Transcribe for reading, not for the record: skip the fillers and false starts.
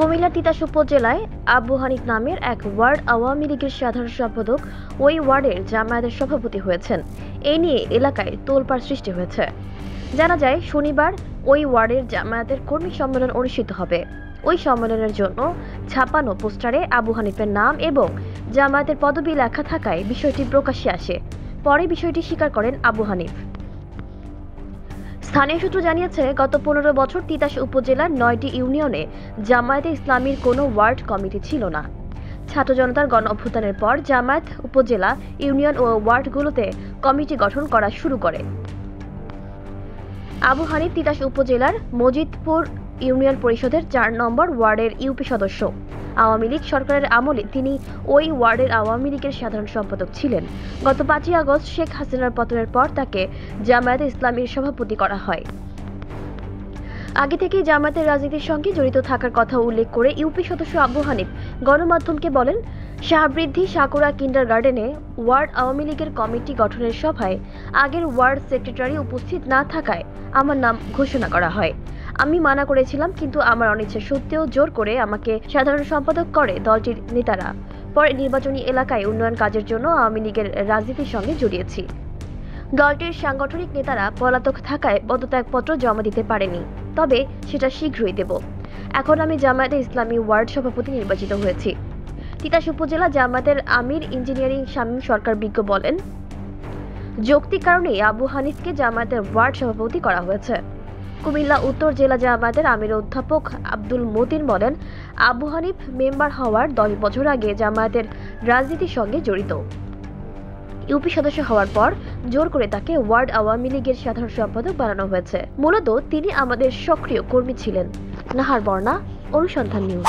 কুমিল্লার তিতাস উপজেলায় আবু হানিফ নামের এক ওয়ার্ড আওয়ামী লীগের সাধারণ সম্পাদক ওই ওয়ার্ডের জামায়াতের সভাপতি হয়েছেন। এ নিয়ে এলাকায় তোলপাড় সৃষ্টি হয়েছে। জানা যায়, শনিবার ওই ওয়ার্ডের জামায়াতের কর্মী সম্মেলন অনুষ্ঠিত হবে। ওই সম্মেলনের জন্য ছাপানো পোস্টারে আবু হানিফের নাম এবং জামায়াতের পদবি লেখা থাকায় বিষয়টি প্রকাশ্যে আসে। পরে বিষয়টি স্বীকার করেন আবু হানিফ। স্থানীয় সূত্র জানিয়েছে, গত 15 বছর তিতাস উপজেলার 9টি ইউনিয়নে জামায়াতে ইসলামীর কোনো ওয়ার্ড কমিটি ছিল না। ছাত্র জনতার গণ অভ্যুত্থানের পর জামায়াত উপজেলা, ইউনিয়ন ও ওয়ার্ডগুলোতে কমিটি গঠন করা শুরু করে। আবু হানিফ তিতাস উপজেলার মজিদপুর ইউনিয়ন পরিষদের 4 নম্বর ওয়ার্ডের ইউপি সদস্য। আওয়ামী লীগ সরকারের আমলে তিনি ওই ওয়ার্ডের আওয়ামী লীগের সাধারণ সম্পাদক ছিলেন। গত 5ই আগস্ট শেখ হাসিনার পতনের পর তাকে জামায়াতে ইসলামীর সভাপতি করা হয়। আগে থেকেই জামায়াতের রাজনীতির সঙ্গে জড়িত থাকার কথা উল্লেখ করে ইউপি সদস্য আবু হানিফ গণমাধ্যমকে বলেন, শাহবৃদ্ধি সাকুরা কিন্ডারগার্টেনে ওয়ার্ড আওয়ামী লীগের কমিটি গঠনের সভায় আগের ওয়ার্ড সেক্রেটারি উপস্থিত না থাকায় আমার নাম ঘোষণা করা হয়। আমি মানা করেছিলাম, কিন্তু আমার অনিচ্ছা সত্ত্বেও জোর করে আমাকে সাধারণ সম্পাদক করে দলটির নেতারা। পরে নির্বাচনী এলাকায় উন্নয়ন কাজের জন্য আওয়ামী লীগের রাজনীতির সঙ্গে জড়িয়েছি। দলটির সাংগঠনিক নেতারা পলাতক থাকায় পদত্যাগপত্র জমা দিতে পারেনি, তবে সেটা শীঘ্রই দেব। এখন আমি জামায়াতে ইসলামী ওয়ার্ড সভাপতি নির্বাচিত হয়েছি। তিতাস উপজেলা জামায়াতের আমির ইঞ্জিনিয়ারিং শামীম সরকার বিজ্ঞ বলেন, যৌক্তিক কারণেই আবু হানিফকে জামায়াতের ওয়ার্ড সভাপতি করা হয়েছে। কুমিল্লা উত্তর জেলা জামায়াতের আমির অধ্যাপক আব্দুল মতিন বলেন, আবু হানিফ মেম্বার হওয়ার 10 বছর আগে জামায়াতের রাজনীতির সঙ্গে জড়িত। ইউপি সদস্য হওয়ার পর জোর করে তাকে ওয়ার্ড আওয়ামী লীগের সাধারণ সম্পাদক বানানো হয়েছে। মূলত তিনি আমাদের সক্রিয় কর্মী ছিলেন। নাহার বর্ণা, অনুসন্ধান নিউজ।